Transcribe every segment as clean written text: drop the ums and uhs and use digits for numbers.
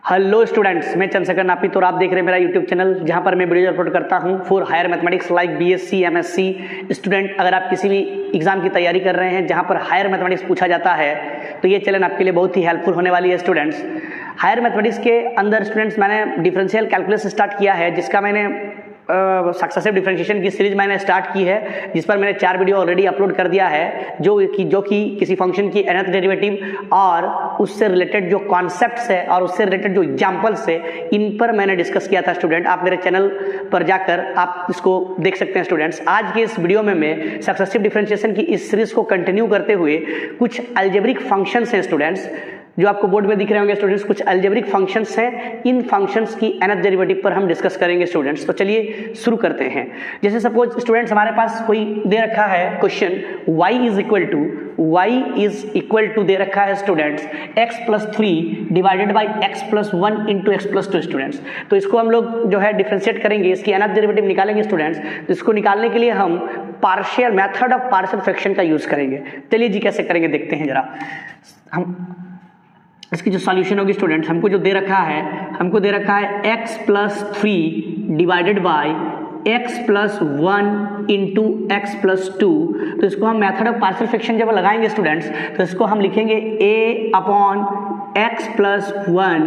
Hello students, मैं चंद्रशेखर नापित और आप देख रहे हैं मेरा यूट्यूब चैनल जहां पर मैं वीडियो अपलोड करता हूं for higher mathematics like BSc MSc student. अगर आप किसी भी एग्जाम की तैयारी कर रहे हैं जहां पर हायर मैथमेटिक्स पूछा जाता है तो ये चैनल आपके लिए बहुत ही हेल्पफुल होने वाली है स्टूडेंट्स। हायर मैथमेटिक्स के अंदर स्टूडेंट्स मैंने डिफरेंशियल कैलकुलस स्टार्ट किया है, जिसका मैंने सक्सेसिव डिफरेंशिएशन की सीरीज मैंने स्टार्ट की है, जिस पर मैंने 4 वीडियो ऑलरेडी अपलोड कर दिया है, जो कि किसी फंक्शन की nth डेरिवेटिव और उससे रिलेटेड जो कॉन्सेप्ट्स है और उससे रिलेटेड जो एग्जांपल्स है, इन पर मैंने डिस्कस किया था स्टूडेंट। आप मेरे चैनल पर जाकर आप इसको देख सकते हैं स्टूडेंट्स। आज के इस वीडियो में मैं सक्सेसिव डिफरेंशिएशन की इस सीरीज को कंटिन्यू करते हुए कुछ अलजेब्रिक फंक्शंस हैं स्टूडेंट्स, जो आपको बोर्ड में दिख रहे होंगे स्टूडेंट्स, कुछ अलजेब्रिक फंक्शंस हैं। इन फंक्शंस की nth डेरिवेटिव पर हम डिस्कस करेंगे स्टूडेंट्स। तो चलिए शुरू करते हैं। जैसे सपोज स्टूडेंट्स हमारे पास कोई दे रखा है question y is equal to दे रखा है students x+3 divided by x+1 into x+2 students. तो इसको हम लोग जो है डिफरेंशिएट करेंगे, इसकी nth डेरिवेटिव निकालेंगे स्टूडेंट्स। तो इसको निकालने के लिए हम partial method of partial fraction का यूज करेंगे। चलिए जी कैसे करेंगे देखते हैं जरा। हम इसकी जो सॉल्यूशन होगी स्टूडेंट्स, हमको दे रखा है x+3 divided by x+1 into x+2। तो इसको हम मेथड ऑफ पार्शियल फ्रैक्शन जब लगाएंगे स्टूडेंट्स, तो इसको हम लिखेंगे a upon x+1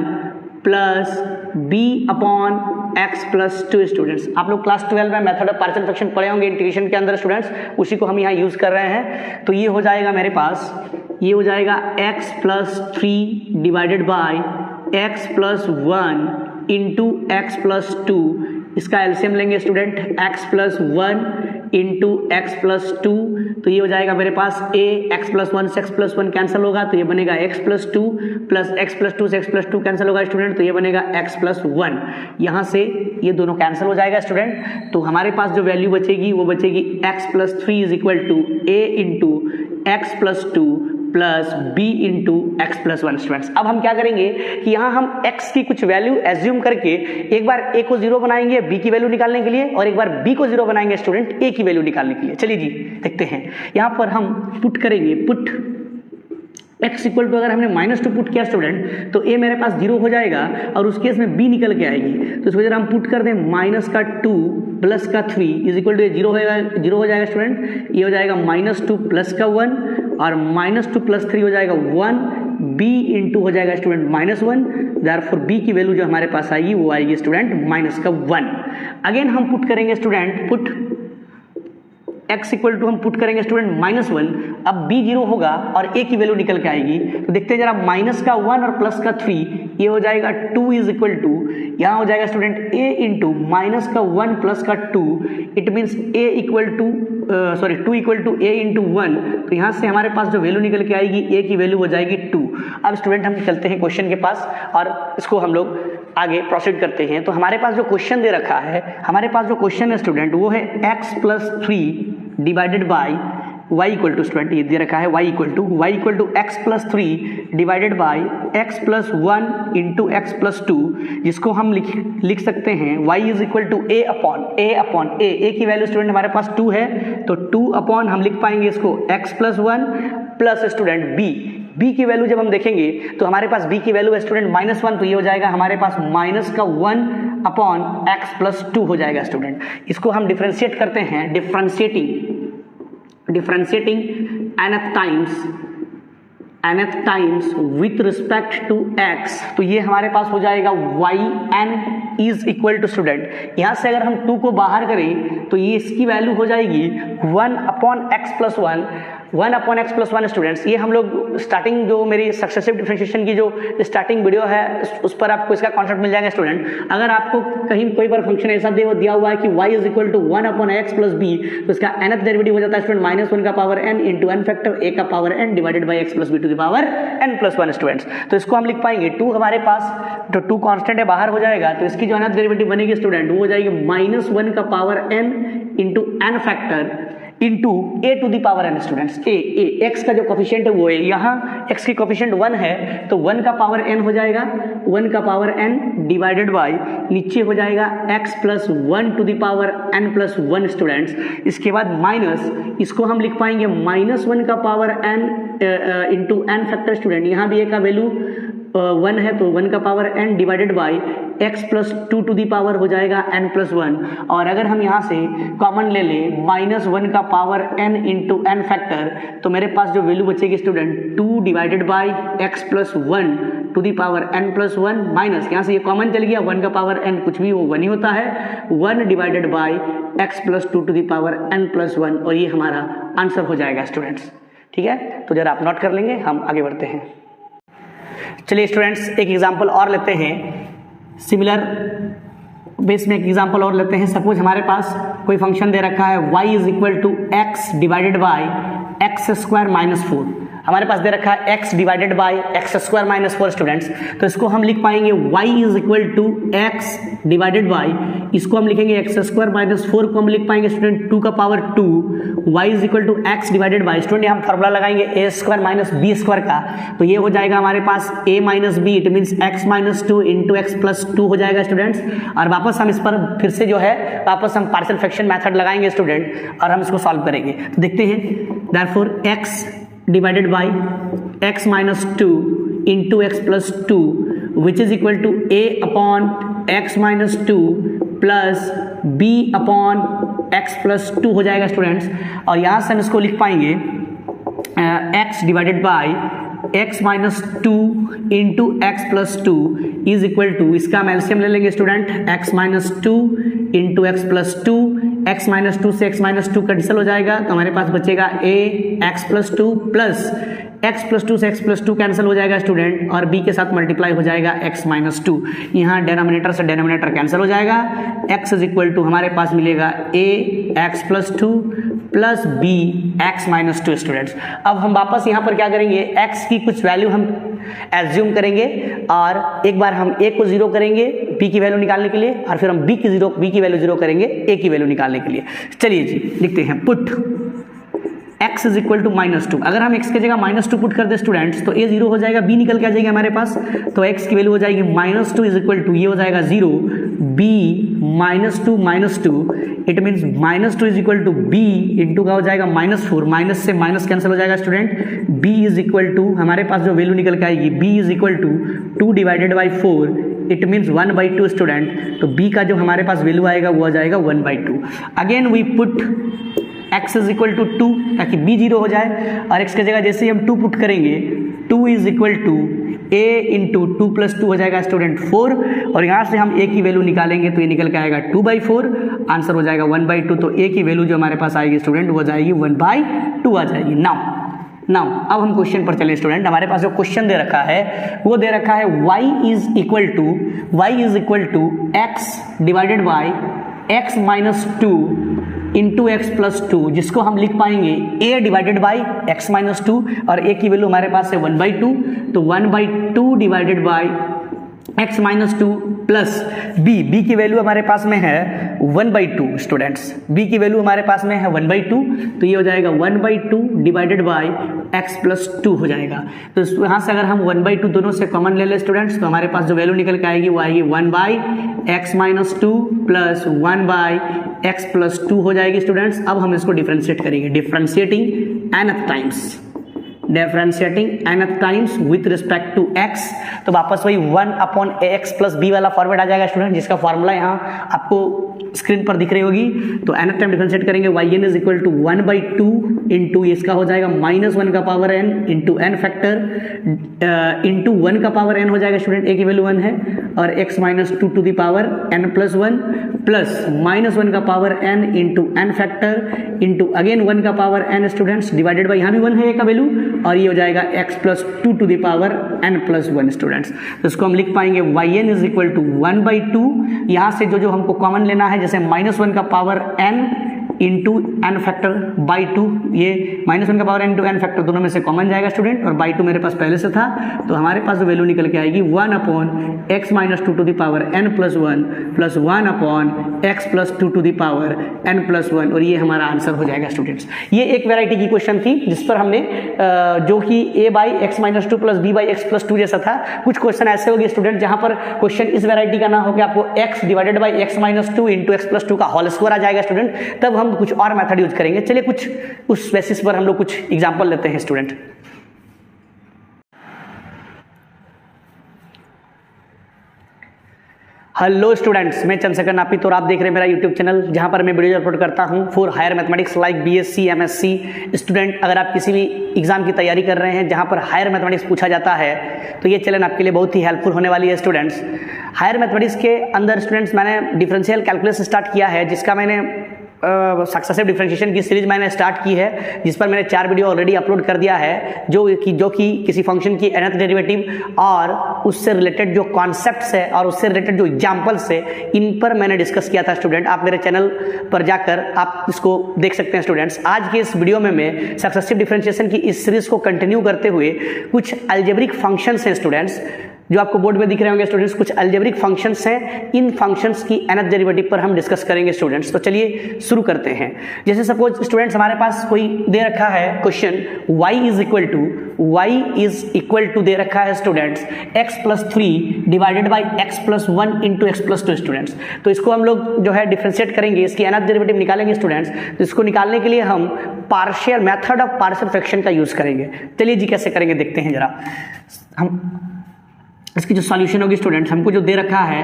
plus b upon x+2 students. आप लोग क्लास 12 में मेथड ऑफ पार्शियल फ्रैक्शन पढ़े होंगे इंटीग्रेशन के अंदर स्टूडेंट्स, उसी को हम यहाँ यूज कर रहे हैं। तो ये हो जाएगा मेरे पास, ये हो जाएगा x+3 divided by x+1 into x+2। इसका एलसीएम लेंगे स्टूडेंट, x+1 इंटू x+2। तो ये हो जाएगा मेरे पास a, x+1 से x+1 कैंसिल होगा तो ये बनेगा x+2 प्लस x+2 से x+2 कैंसिल होगा स्टूडेंट, तो ये बनेगा x+1। यहाँ से ये दोनों कैंसिल हो जाएगा स्टूडेंट। तो हमारे पास जो वैल्यू बचेगी वो बचेगी x+3 is equal to a into x+2 plus b into x+1 students. अब हम क्या करेंगे कि यहाँ हम x की कुछ वैल्यू एज्यूम करके एक बार a को 0 बनाएंगे b की वैल्यू निकालने के लिए, और एक बार b को 0 बनाएंगे स्टूडेंट a की वैल्यू निकालने के लिए। चलिए जी देखते हैं। यहाँ पर हम पुट करेंगे, पुट x इक्वल टू, अगर हमने -2 पुट किया स्टूडेंट तो a मेरे पास 0 हो जाएगा और उस केस में b निकल के आएगी। तो इसको जरा हम पुट कर दें, -2 प्लस 3 इज इक्वल टू 0 हो जाएगा स्टूडेंट। ये हो जाएगा -2 प्लस 1 और -2 प्लस 3 हो जाएगा 1, b इंटू हो जाएगा स्टूडेंट -1। देयरफॉर b की वैल्यू जो हमारे पास आएगी वो आएगी स्टूडेंट -1। अगेन हम पुट करेंगे student, put x equal to हम पुट करेंगे स्टूडेंट -1। अब b 0 होगा और a की वैल्यू निकल के आएगी। तो देखते हैं जरा, -1 और +3 ये हो जाएगा 2 इज इक्वल टू, यहाँ हो जाएगा student a into -1 plus 2। It means a equal to 2 equal to a into 1। तो यहाँ से हमारे पास जो वैल्यू निकल के आएगी a की वैल्यू हो जाएगी 2। अब स्टूडेंट हम चलते हैं क्वेश्चन के पास और इसको हम लोग आगे प्रोसीड करते हैं। तो हमारे पास जो क्वेश्चन दे रखा है, स्टूडेंट वो है x+3 divided by y equal to, student ये दे रखा है y equal to x+3 divided by x+1 into x+2, जिसको हम लिख सकते हैं y is equal to a upon a की वैल्यू स्टूडेंट हमारे पास 2 है, तो 2 अपॉन हम लिख पाएंगे इसको x+1 प्लस स्टूडेंट b की वैल्यू जब हम देखेंगे तो हमारे पास b की वैल्यू है स्टूडेंट -1, तो ये हो जाएगा हमारे पास -1 अपॉन x+2 हो जाएगा स्टूडेंट। इसको हम डिफरेंशिएट करते हैं, differentiating nth times with respect to x। तो ये हमारे पास हो जाएगा yn is equal to, student यहाँ से अगर हम 2 को बाहर करें तो ये इसकी वैल्यू हो जाएगी 1 अपॉन x+1 स्टूडेंट्स। ये हम लोग स्टार्टिंग जो मेरी सक्सेसिव डिफरेंशिएशन की जो स्टार्टिंग वीडियो है उस पर आपको इसका कॉन्सेप्ट मिल जाएगा स्टूडेंट। अगर आपको कहीं कोई बार फंक्शन ऐसा दिया हुआ है कि y is equal to 1 upon x plus b, तो इसका nth डेरिवेटिव हो जाता है स्टूडेंट -1 का power n into n factor a का power n divided by x plus b to the power n+1 students. तो इसको हम लिख पाएंगे 2 हमारे पास, तो 2 कांस्टेंट है बाहर हो जाएगा, तो इसकी जो nth डेरिवेटिव बनेगी स्टूडेंट वो हो जाएगी -1 का power n into n factor into a to the power n students. a x का जो कोफिशिएंट है वो है, यहाँ x की कोफिशिएंट 1 है तो 1 का पावर n हो जाएगा, 1 का पावर n डिवाइडेड बाय नीचे हो जाएगा x+1 to the power n+1 students. इसके बाद माइनस, इसको हम लिख पाएंगे -1 का power n into n factor student. यहाँ भी a का वैल्यू 1 है तो 1 का power n divided by x plus 2 to the power हो जाएगा n प्लस 1। और अगर हम यहाँ से कॉमन ले लें -1 का power n into n factor, तो मेरे पास जो वैल्यू बचेगी student 2 divided by x plus 1 to the power n plus 1 minus, यहाँ से ये कॉमन चल गया 1 का पावर n कुछ भी वो 1 ही होता है, 1 divided by x plus 2 to the power n plus 1, और ये हमारा आंसर हो जाएगा स्टूडेंट्स। ठीक है, तो जरा आप नोट कर लेंगे, हम आगे बढ़ते हैं। चलिए स्टूडेंट्स एक एग्जांपल और लेते हैं, सिमिलर बेस में एक एग्जांपल और लेते हैं। सपोज हमारे पास कोई फंक्शन दे रखा है y is equal to X divided by X square minus 4। हमारे पास दे रखा है x divided by X square minus 4 students, तो इसको हम लिख पाएंगे y is equal to X divided by, इसको हम लिखेंगे एक्स स्क्वायर माइनस 4 को हम लिख पाएंगे स्टूडेंट 2 का power 2, y is equal to X divided by, student हम फॉर्मूला लगाएंगे a square minus B square का, तो ये हो जाएगा हमारे पास a minus B, it means x minus 2 into x plus 2 हो जाएगा स्टूडेंट्स। और वापस हम इस पर फिर से जो है वापस हम पार्शियल फ्रैक्शन मेथड लगाएंगे स्टूडेंट, और हम इसको सॉल्व करेंगे। तो देखते हैं, therefore x divided by x minus 2 into x plus 2 which is equal to a upon x minus 2 plus b upon x plus 2 हो जाएगा स्टूडेंट्स। और यहाँ से हम इसको लिख पाएंगे x divided by x minus 2 into x plus 2 is equal to, इसका हम एलसीएम ले लेंगे student, x minus 2 into x plus 2, x minus 2 से x माइनस 2 कैंसिल हो जाएगा, तो हमारे पास बचेगा a x plus 2 plus x plus 2 से x प्लस 2 कैंसिल हो जाएगा स्टूडेंट, और b के साथ मल्टीप्लाई हो जाएगा x माइनस 2, यहाँ डेनोमिनेटर से डेनोमिनेटर कैंसिल हो जाएगा, x इज इक्वल टू हमारे पास मिलेगा a x plus 2 plus b x minus 2 students. अब हम वापस यहाँ पर क्या करेंगे, x की कुछ वैल्यू हम एज्यूम करेंगे, और एक बार हम a को 0 करेंगे b की वैल्यू निकालने के लिए, और फिर हम b की वैल्यू 0 करेंगे a की वैल्यू निकालने के लिए। चलिए जी लिखते हैं, put x is equal to -2। अगर हम x की जगह -2 पुट कर दे स्टूडेंट्स, तो a 0 हो जाएगा, b निकल के आ जाएगी हमारे पास, तो x की वैल्यू हो जाएगी -2 इज इक्वल टू, ये हो जाएगा 0, b -2 it means -2 is equal to b into का हो जाएगा -4, माइनस से माइनस कैंसिल हो जाएगा student, b is equal to हमारे पास जो वैल्यू निकल के आएगी b is equal to 2 divided by 4, it means 1/2 student, तो b का जो हमारे पास वैल्यू आएगा वो आ जाएगा 1/2। Again we put x is equal to 2 ताकि b 0 हो जाए, और x की जगह जैसे ही हम 2 पुट करेंगे 2 is equal to a into 2 plus 2 हो जाएगा स्टूडेंट 4, और यहाँ से हम a की वैल्यू निकालेंगे तो ये निकल के आएगा 2/4, आंसर हो जाएगा 1/2, तो a की वैल्यू जो हमारे पास आएगी स्टूडेंट वो हो जाएगी 1/2 आ जाएगी। नाउ अब हम क्वेश्चन पर चले स्टूडेंट। हमारे पास जो क्वेश्चन दे रखा है वो दे रखा है y is equal to x divided by x minus 2 into x plus 2, जिसको हम लिख पाएंगे a divided by x minus 2, और a की वैल्यू हमारे पास है 1/2, तो 1/2 divided by x minus 2 plus b की वैल्यू हमारे पास में है 1/2 स्टूडेंट्स, b की वैल्यू हमारे पास में है 1/2, तो ये हो जाएगा 1/2 डिवाइडेड बाई x प्लस 2 हो जाएगा। तो यहाँ से अगर हम 1/2 दोनों से कॉमन ले लें स्टूडेंट्स, तो हमारे पास जो वैल्यू निकल के आएगी वो आएगी 1/x minus 2 plus 1/x plus 2 हो जाएगी स्टूडेंट्स। अब हम इसको डिफ्रेंशिएट करेंगे, differentiating nth times with respect to x, तो वापस वही 1/x प्लस b वाला फॉर्मेट आ जाएगा स्टूडेंट, जिसका फॉर्मूला यहाँ आपको स्क्रीन पर दिख रही होगी। तो nth टाइम डिफरेंशिएट करेंगे, yn is equal to 1/2 into इसका हो जाएगा -1 का power n into n factor into 1 का पावर n हो जाएगा स्टूडेंट, a की वैल्यू 1 है, और x minus 2 to the power n plus 1 plus -1 का power n into n factor into again 1 का power n students, divided by यहाँ भी 1 है a का वैल्यू, और ये हो जाएगा x plus 2 to the power n plus 1 students. तो इसको हम लिख पाएंगे yn इज इक्वल टू 1/2, यहाँ से जो हमको कॉमन लेना है, जैसे -1 का power n into n factor by 2, ये -1 का power n into n factor दोनों में से कॉमन जाएगा स्टूडेंट, और बाई 2 मेरे पास पहले से था, तो हमारे पास जो वैल्यू निकल के आएगी 1/x minus 2 to the power n plus 1 plus 1/x plus 2 to the power n plus 1, और ये हमारा आंसर हो जाएगा स्टूडेंट्स। ये एक वेराइटी की क्वेश्चन थी जिस पर हमने जो कि a by x minus 2 plus b by x plus 2 जैसा था। कुछ क्वेश्चन ऐसे हो गए स्टूडेंट जहां पर क्वेश्चन इस वेराइटी का ना हो कि आपको x divided by x minus 2 into x plus 2 का होल स्क्वायर आ जाएगा स्टूडेंट, तब हम कुछ और मेथड यूज करेंगे। चलिए कुछ उस बेसिस पर हम लोग कुछ एग्जांपल लेते हैं स्टूडेंट। हेलो स्टूडेंट्स, मैं चंद्रशेखर नापित और आप देख रहे हैं मेरा यूट्यूब चैनल जहां पर मैं वीडियो अपलोड करता हूं for higher mathematics like BSc MSc student. अगर आप किसी भी एग्जाम की तैयारी कर रहे हैं जहां पर हायर मैथमेटिक्स पूछा जाता है तो ये चैनल आपके लिए बहुत ही हेल्पफुल होने वाली है स्टूडेंट्स। हायर मैथमेटिक्स के अंदर स्टूडेंट्स मैंने डिफरेंशियल कैलकुलस स्टार्ट किया है, जिसका मैंने सक्सेसिव डिफरेंशिएशन की सीरीज मैंने स्टार्ट की है, जिस पर मैंने 4 वीडियो ऑलरेडी अपलोड कर दिया है, जो कि किसी फंक्शन की nth डेरिवेटिव और उससे रिलेटेड जो कॉन्सेप्ट्स है और उससे रिलेटेड जो एग्जांपल्स है, इन पर मैंने डिस्कस किया था स्टूडेंट। आप मेरे चैनल पर जाकर आप इसको देख सकते हैं स्टूडेंट्स। आज के इस वीडियो में मैं सक्सेसिव डिफरेंशिएशन की इस सीरीज को कंटिन्यू करते हुए कुछ अलजेब्रिक फंक्शंस हैं स्टूडेंट्स, जो आपको बोर्ड में दिख रहे होंगे स्टूडेंट्स, कुछ अलजेब्रिक फंक्शंस हैं। इन फंक्शंस की nth डेरिवेटिव पर हम डिस्कस करेंगे स्टूडेंट्स। तो चलिए शुरू करते हैं। जैसे सपोज स्टूडेंट्स हमारे पास कोई दे रखा है question y is equal to दे रखा है students x+3 divided by x+1 into x+2 students. तो इसको हम लोग जो है डिफरेंशिएट करेंगे, इसकी nth डेरिवेटिव निकालेंगे स्टूडेंट्स। तो इसको निकालने के लिए हम partial method of partial fraction का यूज करेंगे। चलिए जी कैसे करेंगे देखते हैं जरा। हम इसकी जो सॉल्यूशन होगी स्टूडेंट्स, हमको जो दे रखा है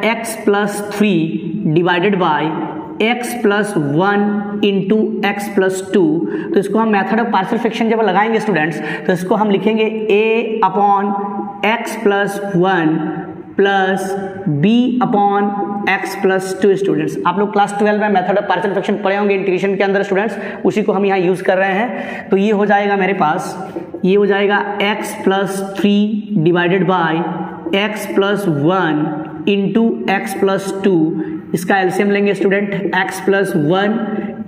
x+3 divided by x+1 into x+2। तो इसको हम मेथड ऑफ पार्शियल फ्रैक्शन जब लगाएंगे स्टूडेंट्स, तो इसको हम लिखेंगे a upon x+1 plus b upon x+2 students. आप लोग क्लास 12 में मेथड ऑफ पार्शियल फ्रैक्शन पढ़े होंगे इंटीग्रेशन के अंदर स्टूडेंट्स, उसी को हम यहाँ यूज कर रहे हैं। तो ये हो जाएगा मेरे पास, ये हो जाएगा x+3 divided by x+1 into x+2। इसका एलसीएम लेंगे स्टूडेंट, x+1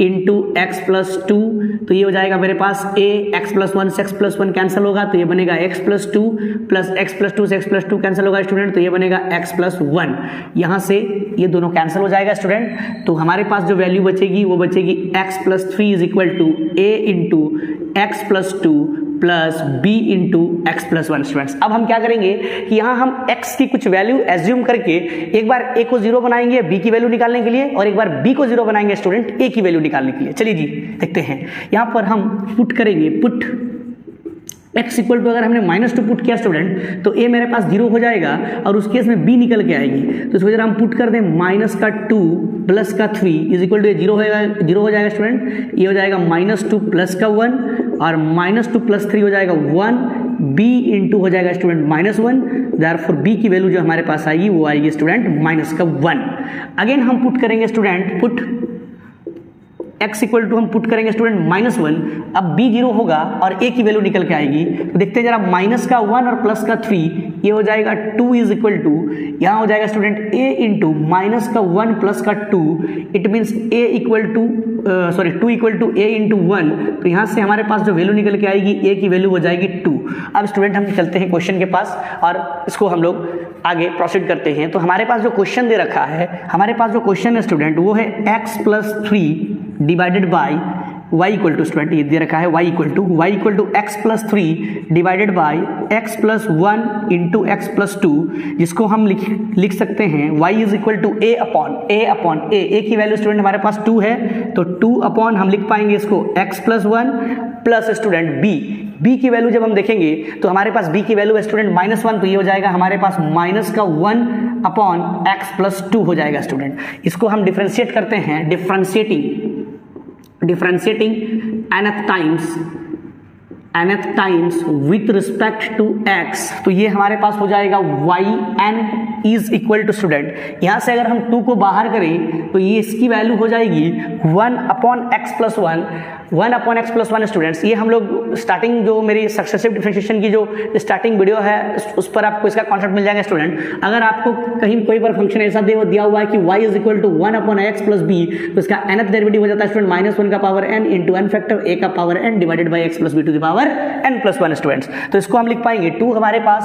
इंटू x+2। तो ये हो जाएगा मेरे पास x+1 से x+1 कैंसिल होगा, तो ये बनेगा x+2 प्लस x+2 से x+2 कैंसिल होगा स्टूडेंट, तो ये बनेगा x+1। यहाँ से ये दोनों कैंसिल हो जाएगा स्टूडेंट। तो हमारे पास जो वैल्यू बचेगी वो बचेगी x+3 is equal to a into x+2 plus b into x+1 students. अब हम क्या करेंगे कि यहाँ हम x की कुछ वैल्यू एज्यूम करके एक बार a को 0 बनाएंगे b की वैल्यू निकालने के लिए, और एक बार b को 0 बनाएंगे स्टूडेंट a की वैल्यू निकालने के लिए। चलिए जी देखते हैं। यहाँ पर हम पुट करेंगे, पुट x इक्वल टू, अगर हमने -2 पुट किया स्टूडेंट तो a मेरे पास 0 हो जाएगा और उस केस में b निकल के आएगी। तो इसको जरा हम पुट कर दें, -2 प्लस का 3 इज इक्वल टू 0 हो जाएगा स्टूडेंट। ये हो जाएगा -2 प्लस का 1 और -2 प्लस 3 हो जाएगा 1, b इंटू हो जाएगा स्टूडेंट -1। देयरफॉर b की वैल्यू जो हमारे पास आएगी वो आएगी स्टूडेंट -1। अगेन हम पुट करेंगे student, put x equal to हम पुट करेंगे स्टूडेंट -1। अब b 0 होगा और a की वैल्यू निकल के आएगी। तो देखते हैं जरा, माइनस का 1 और प्लस का 3, ये हो जाएगा 2 इज इक्वल टू, यहाँ हो जाएगा स्टूडेंट a इंटू माइनस का 1 प्लस का 2, it means a equal to 2 equal to a into 1। तो यहाँ से हमारे पास जो वैल्यू निकल के आएगी a की वैल्यू हो जाएगी 2। अब स्टूडेंट हम चलते हैं क्वेश्चन के पास और इसको हम लोग आगे प्रोसीड करते हैं। तो हमारे पास जो क्वेश्चन दे रखा है, हमारे पास जो क्वेश्चन है स्टूडेंट वो है x+3 divided by y equal to, student ये दे रखा है y equal to x+3 divided by x+1 into x+2, जिसको हम लिख सकते हैं y is equal to a की वैल्यू स्टूडेंट हमारे पास 2 है, तो 2 अपॉन हम लिख पाएंगे इसको x+1 प्लस स्टूडेंट b की वैल्यू जब हम देखेंगे तो हमारे पास b की वैल्यू है स्टूडेंट -1, तो ये हो जाएगा हमारे पास माइनस का 1 अपॉन x+2 हो जाएगा स्टूडेंट। इसको हम डिफरेंशिएट करते हैं, differentiating nth times with respect to x। तो ये हमारे पास हो जाएगा yn is equal to, student यहाँ से अगर हम 2 को बाहर करें तो ये इसकी वैल्यू हो जाएगी 1 अपॉन x+1 स्टूडेंट्स। ये हम लोग स्टार्टिंग जो मेरी सक्सेसिव डिफरेंशिएशन की जो स्टार्टिंग वीडियो है उस पर आपको इसका कॉन्सेप्ट मिल जाएगा स्टूडेंट। अगर आपको कहीं कोई पर फंक्शन ऐसा दिया हुआ है कि y is equal to 1 upon x plus b, तो इसका nth डेरिवेटिव हो जाता है स्टूडेंट -1 का power n into n factor a का power n divided by x plus b to the power n+1 students. तो इसको हम लिख पाएंगे 2 हमारे पास,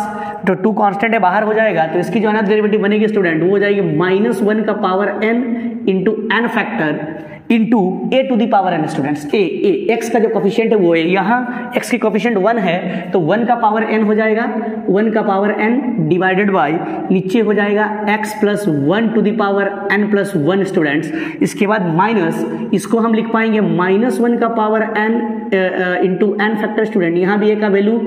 तो 2 कांस्टेंट है बाहर हो जाएगा, तो इसकी जो nth डेरिवेटिव बनेगी स्टूडेंट वो हो जाएगी -1 का power n into n factor into a to the power n students. a x का जो कोफिशिएंट है वो है, यहाँ x की कोफिशिएंट 1 है तो 1 का पावर n हो जाएगा, 1 का पावर n डिवाइडेड बाई नीचे हो जाएगा x plus 1 to the power n+1 students. इसके बाद माइनस, इसको हम लिख पाएंगे -1 का power n into n factor student. यहाँ भी a का वैल्यू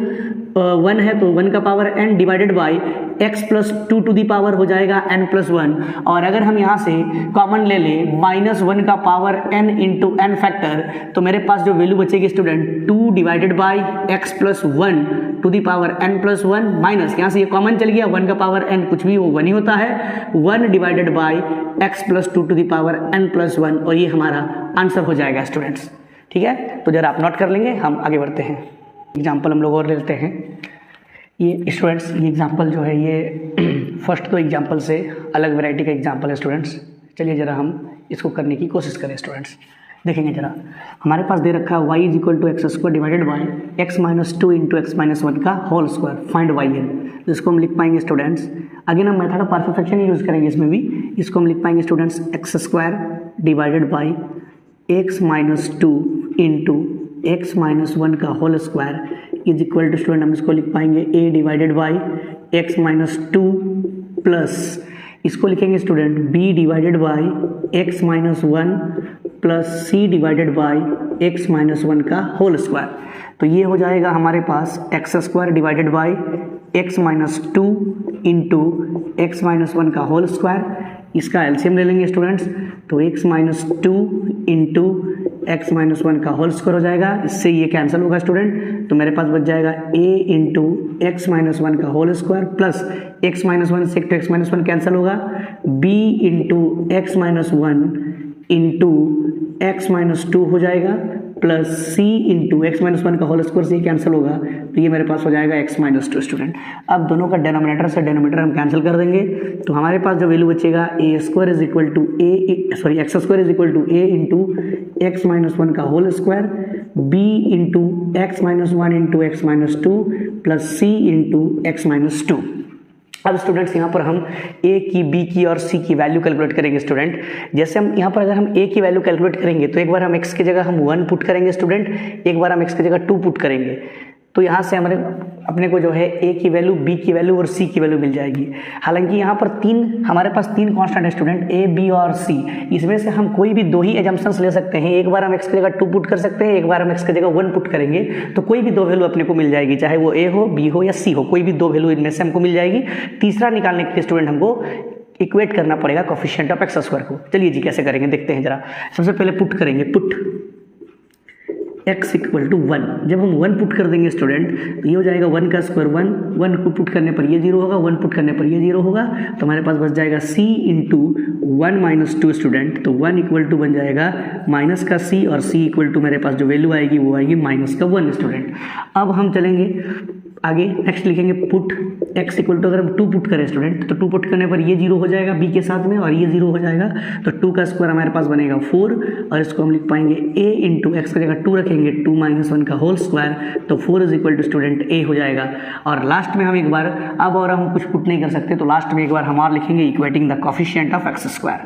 1 है तो 1 का power n divided by x plus two to the power हो जाएगा n प्लस वन, और अगर हम यहाँ से कॉमन ले लें -1 का power n into n factor, तो मेरे पास जो वैल्यू बचेगी student 2 divided by x plus one to the power n plus one, minus यहाँ से ये कॉमन चल गया 1 का पावर n कुछ भी वो 1 ही होता है, 1 divided by x plus two to the power n plus one, और ये हमारा आंसर हो जाएगा स्टूडेंट्स। ठीक है, तो जरा आप नोट कर लेंगे, हम आगे बढ़ते हैं। एग्जाम्पल हम लोग और लेते हैं। ये स्टूडेंट्स ये एग्जाम्पल जो है ये फर्स्ट तो एग्जाम्पल से अलग वैरायटी का एग्जाम्पल है स्टूडेंट्स। चलिए जरा हम इसको करने की कोशिश करें स्टूडेंट्स। देखेंगे जरा, हमारे पास दे रखा है y is equal to x square divided by x minus two into x minus one का whole square, find y n. तो इसको हम लिख पाएंगे स्टूडेंट्स, अगेन हम मेथड ऑफ परफेक्शन यूज करेंगे इसमें भी। इसको हम लिख पाएंगे students x square divided by x minus two into x minus one का whole square is equal to student हम इसको लिख पाएंगे a divided by x minus two plus इसको लिखेंगे student b divided by x minus one plus c divided by x minus one का whole square. तो ये हो जाएगा हमारे पास x square divided by x minus two into x minus one का होल स्क्वायर। इसका एलसीएम ले लेंगे स्टूडेंट्स, तो x minus two into x minus one का होल स्क्वायर हो जाएगा, इससे ये कैंसिल होगा स्टूडेंट, तो मेरे पास बच जाएगा a into x minus one का whole square plus x minus one से एक्स माइनस वन कैंसिल होगा, b into x minus one into x minus two हो जाएगा plus c into x minus one का होल स्क्वायर से cancel होगा, तो ये मेरे पास हो जाएगा x माइनस टू स्टूडेंट। अब दोनों का डेनोमिनेटर से डेनोमिनेटर हम कैंसिल कर देंगे, तो हमारे पास जो वैल्यू बचेगा A square is equal to x square is equal to a into x minus one का whole square, b into x minus one into x minus two plus c into x minus two. अब students यहाँ पर हम a की, b की और c की value calculate करेंगे स्टूडेंट। जैसे हम यहाँ पर अगर हम a की वैल्यू कैलकुलेट करेंगे तो एक बार हम x की जगह हम 1 पुट करेंगे स्टूडेंट, एक बार हम x की जगह 2 पुट करेंगे, तो यहाँ से हमारे अपने को जो है a की वैल्यू, b की वैल्यू और c की वैल्यू मिल जाएगी। हालांकि यहाँ पर हमारे पास तीन कांस्टेंट है स्टूडेंट, a, b और c, इसमें से हम कोई भी दो ही एजम्पशंस ले सकते हैं। एक बार हम x की जगह 2 पुट कर सकते हैं, एक बार हम x की जगह 1 पुट करेंगे, तो कोई भी दो वैल्यू अपने को मिल जाएगी, चाहे वो a हो, b हो या c हो, कोई भी दो वैल्यू इनमें से हमको मिल जाएगी। तीसरा निकालने के लिए स्टूडेंट हमको इक्वेट करना पड़ेगा कोफिशिएंट ऑफ एक्स स्क्वायर को। चलिए जी कैसे करेंगे देखते हैं जरा। सबसे पहले पुट करेंगे, पुट x इक्वल टू 1। जब हम 1 पुट कर देंगे स्टूडेंट तो ये हो जाएगा 1 का स्क्वायर 1 को पुट करने पर ये 0 होगा, 1 पुट करने पर ये 0 होगा, तो हमारे पास बच जाएगा c into 1 minus two student, तो 1 इक्वल टू बन जाएगा माइनस का c, और c इक्वल टू मेरे पास जो वैल्यू आएगी वो आएगी माइनस का 1 स्टूडेंट। अब हम चलेंगे आगे, नेक्स्ट लिखेंगे पुट x इक्वल टू, अगर हम 2 पुट करें स्टूडेंट तो 2 पुट करने पर ये 0 हो जाएगा b के साथ में और ये 0 हो जाएगा, तो 2 का स्क्वायर हमारे पास बनेगा 4, और इसको हम लिख पाएंगे a इंटू एक्स की जगह 2 रखेंगे 2 माइनस 1 का होल स्क्वायर, तो 4 is equal to student a हो जाएगा। और लास्ट में हम एक बार, अब और हम कुछ पुट नहीं कर सकते, तो लास्ट में एक बार हम और लिखेंगे equating the coefficient of x square,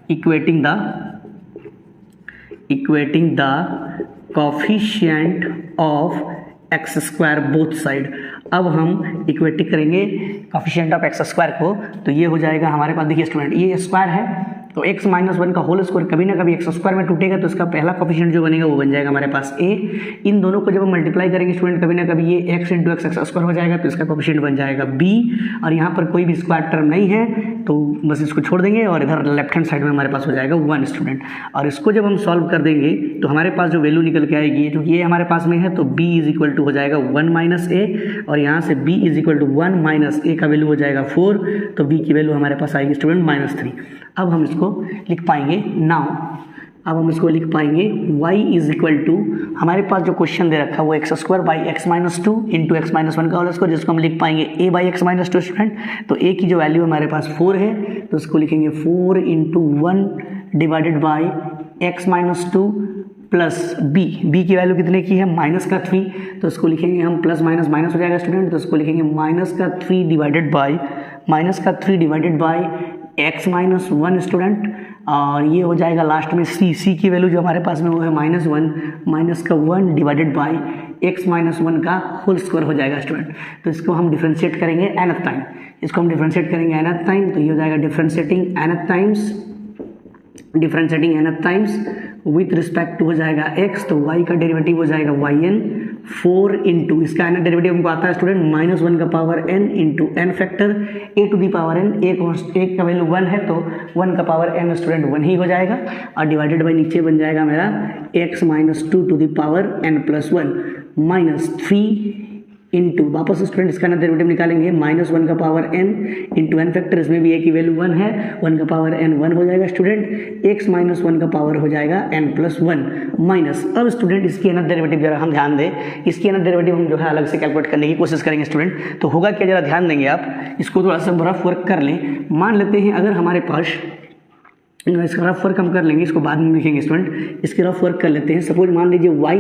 equating the coefficient of x square both side. अब हम इक्वेटिंग करेंगे कोफिशिएंट ऑफ एक्स स्क्वायर को, तो ये हो जाएगा हमारे पास, देखिए स्टूडेंट ये स्क्वायर है, तो x माइनस 1 का होल स्क्वायर कभी ना कभी एक्स स्क्वायर में टूटेगा, तो इसका पहला कोफिशिएंट जो बनेगा वो बन जाएगा हमारे पास a। इन दोनों को जब हम मल्टीप्लाई करेंगे स्टूडेंट कभी ना कभी ये x इंटू एक्स स्क्वायर हो जाएगा, तो इसका कोफिशिएंट बन जाएगा b, और यहाँ पर कोई भी स्क्वायर टर्म नहीं है तो बस इसको छोड़ देंगे, और इधर लेफ्ट हैंड साइड में हमारे पास हो जाएगा 1 स्टूडेंट। और इसको जब हम सॉल्व कर देंगे तो हमारे पास जो वैल्यू निकल के आएगी, क्योंकि ये हमारे पास में है, तो b इज इक्वल टू हो जाएगा 1 माइनस a, और यहाँ से b is equal to 1 minus a का वैल्यू हो जाएगा 4, तो b की वैल्यू हमारे पास आएगी स्टूडेंट -3। अब हम इसको लिख पाएंगे अब हम इसको लिख पाएंगे y इज इक्वल टू, हमारे पास जो क्वेश्चन दे रखा है वो x square by x minus two into x minus 1 का होल स्क्वायर, जिसको हम लिख पाएंगे a by x minus 2 student. तो a की जो वैल्यू हमारे पास 4 है, तो उसको लिखेंगे 4 into 1 divided by x minus 2 plus b की वैल्यू कितने की है, माइनस का 3, तो इसको लिखेंगे हम प्लस माइनस माइनस हो जाएगा स्टूडेंट, तो इसको लिखेंगे माइनस का 3 divided by x minus 1 student, और ये हो जाएगा लास्ट में c की वैल्यू जो हमारे पास में वो है -1, माइनस का 1 डिवाइडेड बाई एक्स माइनस 1 का होल स्क्वायर हो जाएगा स्टूडेंट। तो इसको हम डिफ्रेंशिएट करेंगे nth टाइम, तो ये हो जाएगा differentiating nth times with respect to हो जाएगा x, तो y का डेरिवेटिव हो जाएगा yn 4 इंटू इसका n डेरिवेटिव हमको आता है स्टूडेंट -1 का power n into n factor a to the power n, एक का वैल्यू 1 है तो 1 का पावर n स्टूडेंट 1 ही हो जाएगा, और डिवाइडेड बाई नीचे बन जाएगा मेरा x - 2 to the power n + 1 -3 into वापस स्टूडेंट इसका ना डेरिवेटिव निकालेंगे -1 का power n into n factor, इसमें भी a की वैल्यू 1 है, 1 का पावर n 1 हो जाएगा स्टूडेंट, x - 1 का पावर हो जाएगा n + 1 माइनस। अब स्टूडेंट इसकी ना डेरिवेटिव जरा हम ध्यान दें, इसकी ना डेरिवेटिव हम जो है अलग से कैलकुलेट करने की कोशिश करेंगे स्टूडेंट। तो होगा क्या, जरा ध्यान देंगे आप, इसको थोड़ा सा रफ वर्क कर लें। मान लेते हैं अगर हमारे पास, इसका रफ वर्क हम कर लेंगे, इसको बाद में लिखेंगे स्टूडेंट, इसके रफ वर्क कर लेते हैं। सपोज मान लीजिए y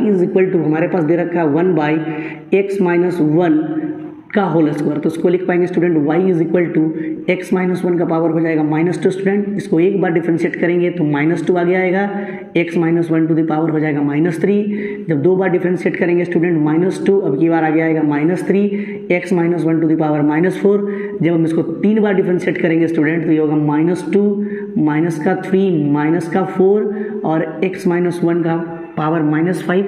= हमारे पास दे रखा है 1/x - 1 का होल स्क्वायर, तो उसको लिख पाएंगे स्टूडेंट y = x - 1 का पावर हो जाएगा -2 स्टूडेंट, इसको एक बार डिफ्रेंशिएट करेंगे तो -2 आगे आएगा, x - 1 टू द पावर हो जाएगा -3, जब दो बार डिफ्रेंशिएट करेंगे स्टूडेंट -2, अब की बार आगे आएगा -3, x - 1 टू द पावर -4, जब हम इसको 3 बार डिफ्रेंशिएट करेंगे स्टूडेंट तो ये होगा -2 -3 -4 और x - 1 का पावर -5।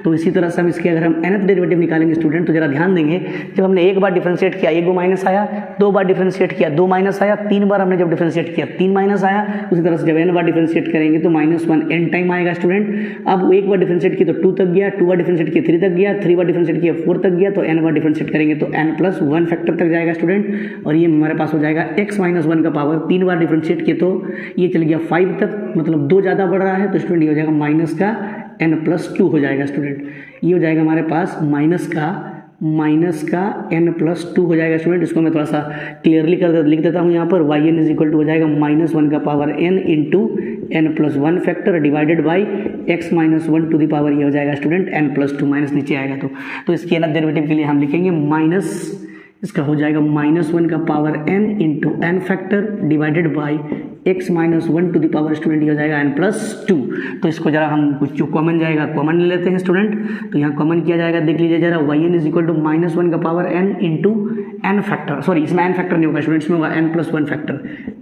तो इसी तरह से हम इसके अगर हम nth डेरिवेटिव निकालेंगे स्टूडेंट, तो जरा ध्यान देंगे, जब हमने एक बार डिफरेंशिएट किया 1 माइनस आया, 2 बार डिफरेंशिएट किया 2 माइनस आया, 3 बार हमने जब डिफरेंशिएट किया 3 माइनस आया, उसी तरह से जब n बार डिफरेंशिएट करेंगे तो -1 n टाइम आएगा स्टूडेंट। अब एक बार डिफरेंशिएट किया तो 2 तक गया, 2 बार डिफरेंशिएट किया 3 तक गया, 3 बार डिफरेंशिएट किया 4 तक गया, तो n बार डिफरेंशिएट करेंगे तो n + 1 फैक्टर तक जाएगा स्टूडेंट, और ये हमारे पास हो जाएगा x - 1 का पावर 3 बार डिफरेंशिएट किया तो ये चल गया 5 तक, मतलब 2 ज़्यादा बढ़ रहा है तो स्टूडेंट ये हो जाएगा -n + 2 हो जाएगा स्टूडेंट, ये हो जाएगा हमारे पास माइनस का n + 2 हो जाएगा स्टूडेंट। इसको मैं थोड़ा सा क्लियरली लिख देता हूँ यहाँ पर, yn = हो जाएगा -1 का power n into n + 1 factor divided by x - 1 to the power, ये हो जाएगा स्टूडेंट n + 2 माइनस नीचे आएगा तो इसके nth डेरिवेटिव के लिए हम लिखेंगे माइनस, इसका हो जाएगा -1 का power n into n factor divided by x - 1 to the power student, ये हो जाएगा n + 2। तो इसको जरा हम कुछ जो कॉमन जाएगा कॉमन ले लेते हैं स्टूडेंट, तो यहाँ कॉमन किया जाएगा, देख लीजिए जरा, yn = -1 का power n into n factor, sorry इसमें n फैक्टर नहीं होगा स्टूडेंट, इसमें होगा n + 1 फैक्टर,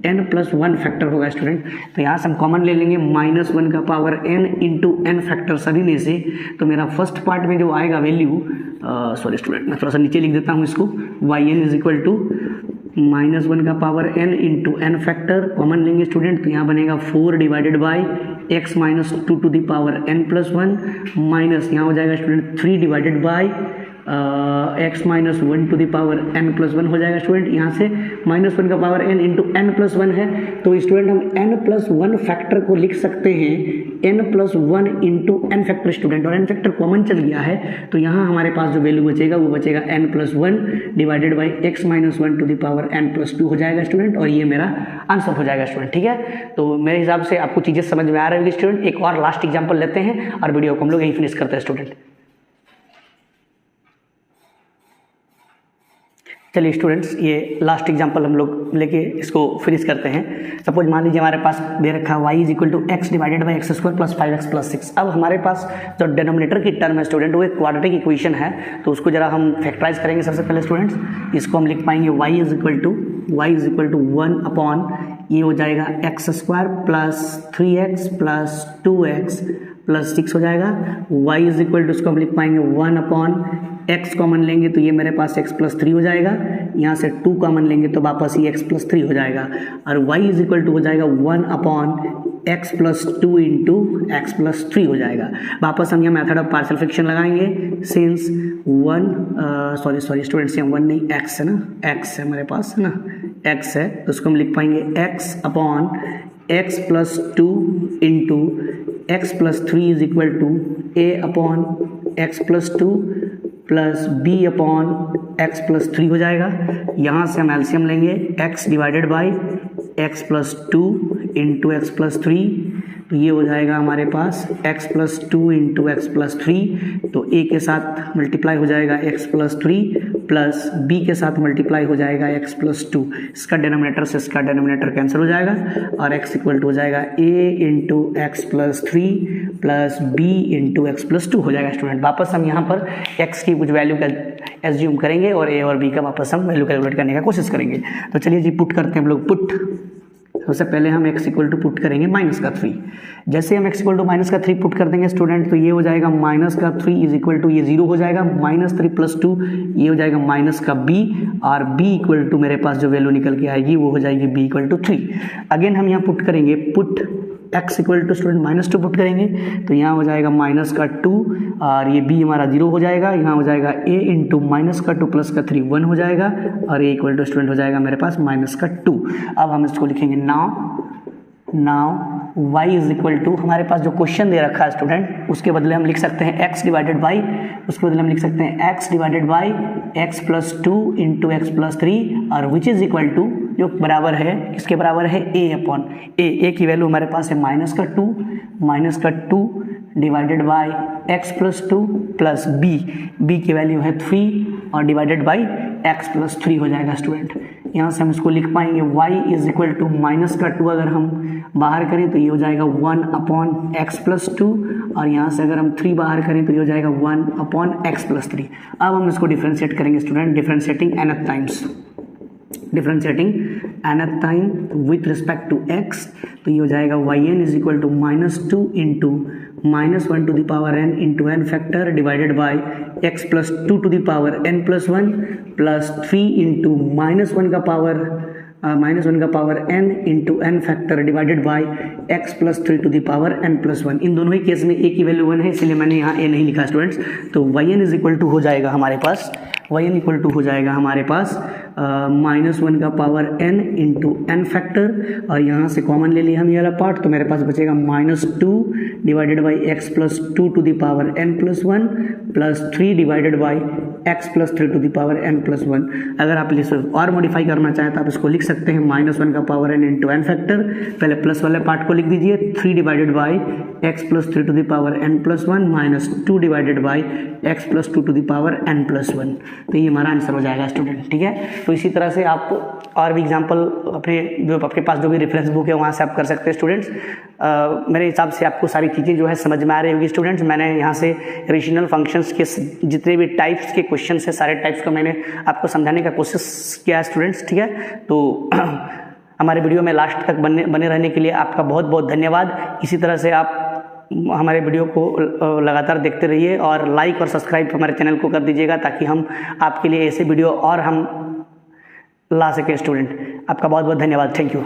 n + 1 फैक्टर होगा स्टूडेंट। तो यहाँ से हम कॉमन ले लेंगे -1 का power n into n factor सभी में से, तो मेरा फर्स्ट पार्ट में जो आएगा वैल्यू, सॉरी स्टूडेंट मैं थोड़ा सा नीचे लिख देता हूँ इसको, yn = -1 का power n into n factor common लेंगे स्टूडेंट, तो यहाँ बनेगा 4 divided by x - 2 to the power n + 1 minus यहाँ हो जाएगा student 3 divided by x - 1 to the power n + 1 हो जाएगा स्टूडेंट। यहाँ से -1 का पावर n इंटू n + 1 है, तो स्टूडेंट हम n + 1 फैक्टर को लिख सकते हैं n + 1 into n factor student, और n फैक्टर कॉमन चल गया है, तो यहाँ हमारे पास जो वैल्यू बचेगा वो बचेगा n + 1 divided by x - 1 to the power n + 2 हो जाएगा स्टूडेंट, और ये मेरा आंसर हो जाएगा स्टूडेंट। ठीक है, तो मेरे हिसाब से आपको चीज़ें समझ में आ रही होगी स्टूडेंट। एक और लास्ट एग्जाम्पल लेते हैं और वीडियो को हम लोग यही फिनिश करते हैं स्टूडेंट। चलिए स्टूडेंट्स, ये लास्ट एग्जांपल हम लोग लेके इसको फिनिश करते हैं। सपोज मान लीजिए हमारे पास दे रखा है y = x divided by x² + 5x + 6। अब हमारे पास जो डिनोमिनेटर की टर्म है स्टूडेंट वो एक क्वाड्रेटिक इक्वेशन है, तो उसको जरा हम फैक्टराइज करेंगे। सबसे पहले स्टूडेंट्स इसको हम लिख पाएंगे y = 1 अपॉन ये हो जाएगा x² + 3x + 2x + 6 हो जाएगा। y = इसको हम लिख पाएंगे 1 अपॉन x कॉमन लेंगे तो ये मेरे पास x + 3 हो जाएगा, यहाँ से 2 कॉमन लेंगे तो वापस ये x + 3 हो जाएगा, और y = हो जाएगा 1 अपॉन x + 2 इंटू x + 3 हो जाएगा। वापस हम यहाँ मेथड ऑफ पार्शियल फ्रैक्शन लगाएंगे, सिंस 1 सॉरी स्टूडेंट्स यहाँ 1 नहीं x है ना, x है हमारे पास है ना, x है, तो उसको हम लिख पाएंगे x upon x + 2 into x + 3 = a upon x + 2 plus b upon x + 3 हो जाएगा। यहाँ से हम एलसीएम लेंगे x divided by x + 2 into x + 3, तो ये हो जाएगा हमारे पास x + 2 इंटू x + 3, तो a के साथ मल्टीप्लाई हो जाएगा x + 3 प्लस b के साथ मल्टीप्लाई हो जाएगा x + 2, इसका डिनोमिनेटर से इसका डिनोमिनेटर कैंसिल हो जाएगा, और x = हो जाएगा a into x + 3 plus b into x + 2 हो जाएगा स्टूडेंट। वापस हम यहाँ पर x की कुछ वैल्यू का एज्यूम करेंगे और a और b का वापस हम वैल्यू कैलकुलेट करने का कोशिश करेंगे। तो चलिए जी पुट करते हैं हम लोग, पुट सबसे पहले हम x इक्वल टू पुट करेंगे -3। जैसे हम x इक्वल टू -3 पुट कर देंगे स्टूडेंट, तो ये हो जाएगा -3 इज इक्वल टू ये 0 हो जाएगा, -3 + 2 ये हो जाएगा -b, और b इक्वल टू मेरे पास जो वैल्यू निकल के आएगी वो हो जाएगी b इक्वल टू 3। अगेन हम यहाँ पुट करेंगे, put x equal to student -2 put करेंगे, तो यहाँ हो जाएगा -2 और ये b हमारा 0 हो जाएगा, यहाँ हो जाएगा a इंटू -2 + 3 1 हो जाएगा, और a इक्वल टू स्टूडेंट हो जाएगा मेरे पास -2। अब हम इसको लिखेंगे now y is equal to, हमारे पास जो क्वेश्चन दे रखा है स्टूडेंट उसके बदले हम लिख सकते हैं x डिवाइडेड बाई, उसके बदले हम लिख सकते हैं x divided by x + 2 into x + 3, और विच इज इक्वल टू, जो बराबर है किसके बराबर है, a की वैल्यू हमारे पास है -2 divided by x + 2 plus b की वैल्यू है 3 और डिवाइडेड बाई x + 3 हो जाएगा स्टूडेंट। यहाँ से हम इसको लिख पाएंगे y इज इक्वल टू -2 अगर हम बाहर करें तो ये हो जाएगा 1/x + 2, और यहाँ से अगर हम 3 बाहर करें तो ये हो जाएगा 1/x + 3। अब हम इसको डिफ्रेंशिएट करेंगे student, differentiating nth time with respect to x, तो ये हो जाएगा yn is equal to -2 into -1 to the power n into n factor divided by x + 2 to the power n + 1 plus 3 into -1 का power n into n factor divided by x + 3 to the power n + 1। इन दोनों ही case में a की value 1 है, इसलिए मैंने यहाँ a नहीं लिखा स्टूडेंट्स। तो yn इज इक्वल टू हो जाएगा हमारे पास, yn इक्वल टू हो जाएगा हमारे पास -1 का power n into n factor, और यहाँ से कॉमन ले लिया हम ये वाला पार्ट, तो मेरे पास बचेगा -2 divided by x + 2 to the power n + 1 plus 3 divided by x + 3 to the power n + 1। अगर आप इसे और मॉडिफाई करना चाहें तो आप इसको लिख सकते हैं -1 का power n into n factor, पहले प्लस वाले पार्ट को लिख दीजिए, 3 divided by x + 3 to the power n + 1 minus 2 divided by x + 2 to the power n + 1। तो ये हमारा आंसर हो जाएगा स्टूडेंट, ठीक है। तो इसी तरह से आप और भी एग्जांपल आपके पास जो भी रेफरेंस बुक है वहाँ से आप कर सकते हैं स्टूडेंट्स। मेरे हिसाब से आपको सारी चीज़ें जो है समझ में आ रही होगी स्टूडेंट्स। मैंने यहाँ से रेशनल फंक्शंस के जितने भी टाइप्स के क्वेश्चन है सारे टाइप्स को मैंने आपको समझाने का कोशिश किया है स्टूडेंट्स, ठीक है। तो हमारे वीडियो में लास्ट तक बने रहने के लिए आपका बहुत बहुत धन्यवाद। इसी तरह से आप हमारे वीडियो को लगातार देखते रहिए और लाइक और सब्सक्राइब हमारे चैनल को कर दीजिएगा, ताकि हम आपके लिए ऐसे वीडियो और हम ला सकें स्टूडेंट। आपका बहुत बहुत धन्यवाद, थैंक यू।